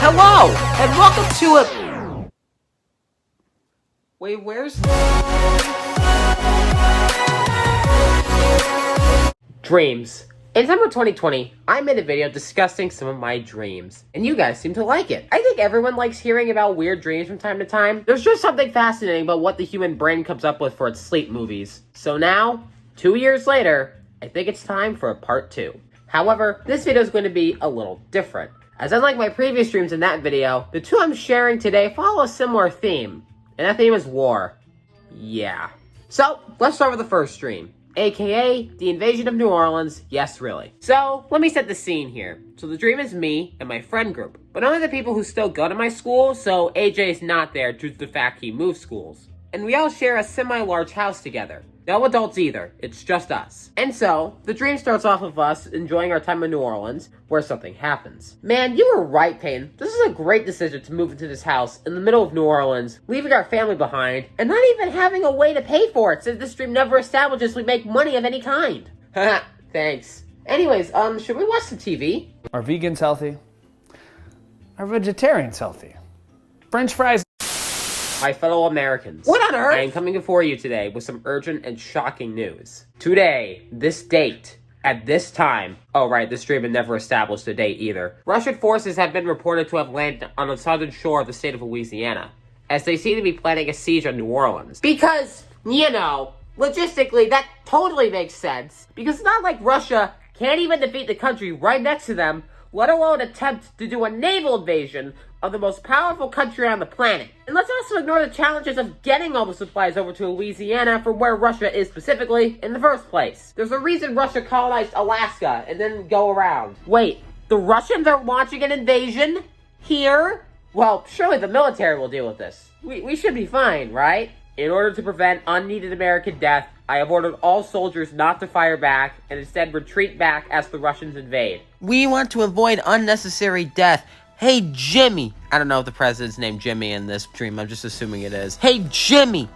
Hello, and welcome to a... Wait, where's... Dreams. In December 2020, I made a video discussing some of my dreams, and you guys seem to like it. I think everyone likes hearing about weird dreams from time to time. There's just something fascinating about what the human brain comes up with for its sleep movies. So now, 2 years later, I think it's time for a part 2. However, this video is going to be a little different. As unlike my previous dreams in that video, the two I'm sharing today follow a similar theme, and that theme is war. Yeah. So, let's start with the first dream, aka the invasion of New Orleans. Yes, really. So, let me set the scene here. So the dream is me and my friend group, but only the people who still go to my school, so AJ's not there due to the fact he moved schools. And we all share a semi-large house together. No adults either, it's just us. And so, the dream starts off with us enjoying our time in New Orleans, where something happens. Man, you were right, Payne. This is a great decision to move into this house in the middle of New Orleans, leaving our family behind, and not even having a way to pay for it, since this dream never establishes we make money of any kind. Haha, thanks. Anyways, should we watch some TV? Are vegans healthy? Are vegetarians healthy? French fries. My fellow Americans, What on earth? I am coming before you today with some urgent and shocking news. Today, this date, at this time, oh right, this dream had never established a date either, Russian forces have been reported to have landed on the southern shore of the state of Louisiana, as they seem to be planning a siege on New Orleans. Because, you know, logistically, that totally makes sense. Because it's not like Russia can't even defeat the country right next to them, let alone attempt to do a naval invasion of the most powerful country on the planet. And let's also ignore the challenges of getting all the supplies over to Louisiana from where Russia is specifically in the first place. There's a reason Russia colonized Alaska and then go around. Wait, the Russians are launching an invasion here? Well, surely the military will deal with this. We should be fine, right? In order to prevent unneeded American death, I have ordered all soldiers not to fire back and instead retreat back as the Russians invade. We want to avoid unnecessary death. Hey, Jimmy. I don't know if the president's named Jimmy in this dream. I'm just assuming it is. Hey, Jimmy.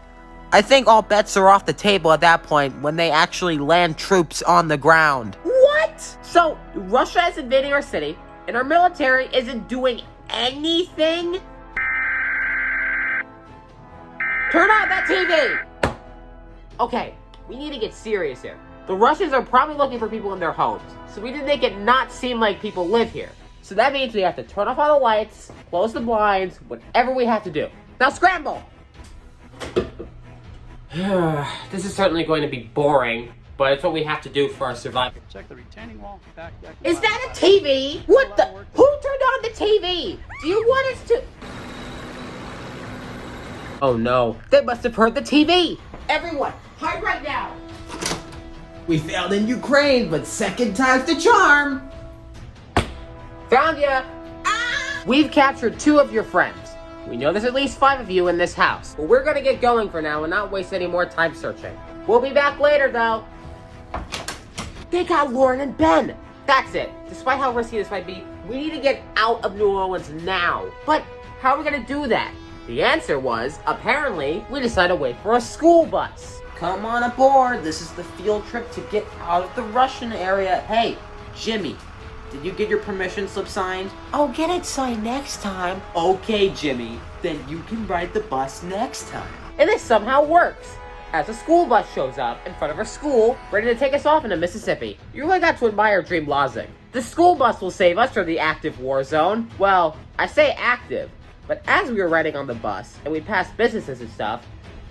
I think all bets are off the table at that point when they actually land troops on the ground. What? So, Russia is invading our city, and our military isn't doing anything? Turn on that TV! Okay, we need to get serious here. The Russians are probably looking for people in their homes, so we need to make it not seem like people live here. So that means we have to turn off all the lights, close the blinds, whatever we have to do. Now scramble! This is certainly going to be boring, but it's what we have to do for our survival. Check the retaining wall. Back. Is that a TV? What the? Who turned on the TV? Do you want us to... Oh no, they must have heard the TV! Everyone, hide right now! We failed in Ukraine, but second time's the charm. Found ya! Ah! We've captured 2 of your friends. We know there's at least 5 of you in this house, but we're gonna get going for now and not waste any more time searching. We'll be back later, though. They got Lauren and Ben! That's it. Despite how risky this might be, we need to get out of New Orleans now. But how are we gonna do that? The answer was, apparently, we decided to wait for a school bus. Come on aboard. This is the field trip to get out of the Russian area. Hey, Jimmy. Did you get your permission slip signed? I'll get it signed next time. Okay, Jimmy. Then you can ride the bus next time. And this somehow works, as a school bus shows up in front of our school, ready to take us off into Mississippi. You really got to admire Dream Logic. The school bus will save us from the active war zone. Well, I say active, but as we were riding on the bus, and we passed businesses and stuff,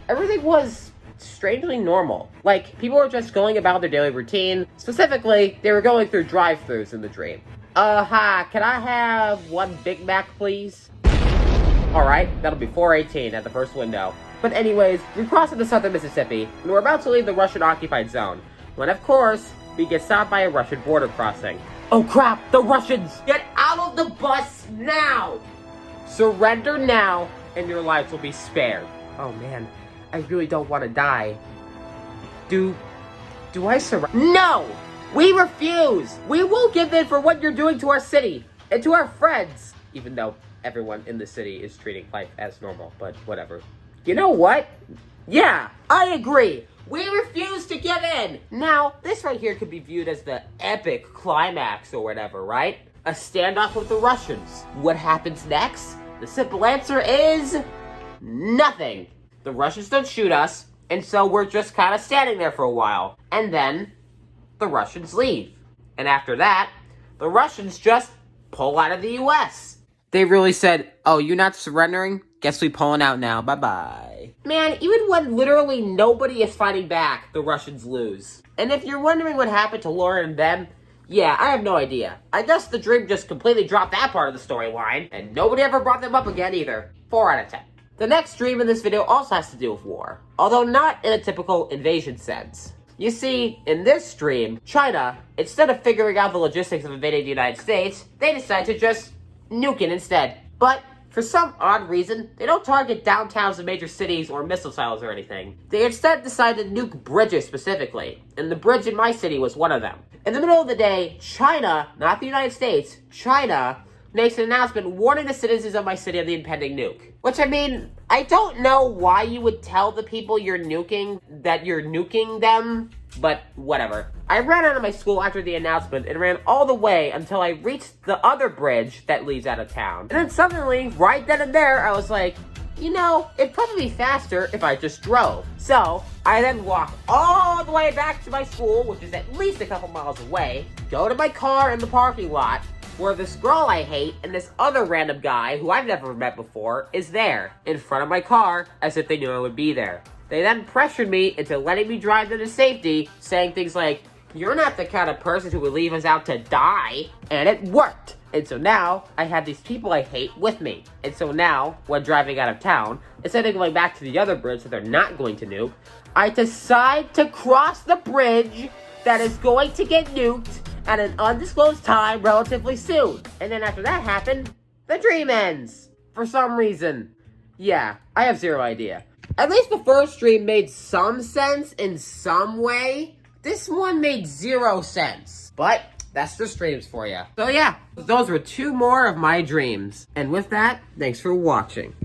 everything was strangely normal. Like, people were just going about their daily routine. Specifically, they were going through drive-thrus in the dream. Hi, can I have 1 Big Mac, please? Alright, that'll be $4.18 at the first window. But anyways, we crossed into southern Mississippi, and we're about to leave the Russian-occupied zone, when of course, we get stopped by a Russian border crossing. Oh crap, the Russians! Get out of the bus now! Surrender now, and your lives will be spared. Oh man, I really don't want to die. Do I surrender? No! We refuse! We won't give in for what you're doing to our city, and to our friends! Even though everyone in the city is treating life as normal, but whatever. You know what? Yeah, I agree! We refuse to give in! Now, this right here could be viewed as the epic climax or whatever, right? a standoff with the Russians. What happens next? The simple answer is nothing. The Russians don't shoot us, and so we're just kind of standing there for a while. And then the Russians leave. And after that, the Russians just pull out of the US. They really said, oh, you not surrendering? Guess we pulling out now. Bye-bye. Man, even when literally nobody is fighting back, the Russians lose. And if you're wondering what happened to Laura and Ben, yeah, I have no idea. I guess the dream just completely dropped that part of the storyline, and nobody ever brought them up again either. 4 out of 10. The next dream in this video also has to do with war, although not in a typical invasion sense. You see, in this dream, China, instead of figuring out the logistics of invading the United States, they decide to just nuke it instead. But for some odd reason, they don't target downtowns of major cities or missile silos or anything. They instead decide to nuke bridges specifically, and the bridge in my city was one of them. In the middle of the day, China, not the United States, China makes an announcement warning the citizens of my city of the impending nuke. Which, I mean, I don't know why you would tell the people you're nuking that you're nuking them, but whatever. I ran out of my school after the announcement and ran all the way until I reached the other bridge that leads out of town. And then suddenly, right then and there, I was like, you know, it'd probably be faster if I just drove. So, I then walk all the way back to my school, which is at least a couple miles away, go to my car in the parking lot, where this girl I hate and this other random guy, who I've never met before, is there, in front of my car, as if they knew I would be there. They then pressured me into letting me drive them to safety, saying things like, you're not the kind of person who would leave us out to die. And it worked. And so now, I have these people I hate with me. And so now, when driving out of town, instead of going back to the other bridge that they're not going to nuke, I decide to cross the bridge that is going to get nuked at an undisclosed time relatively soon. And then after that happened, the dream ends. For some reason. Yeah, I have zero idea. At least the first dream made some sense in some way. This one made 0 sense. But that's just dreams for you. So yeah, those were 2 more of my dreams. And with that, thanks for watching.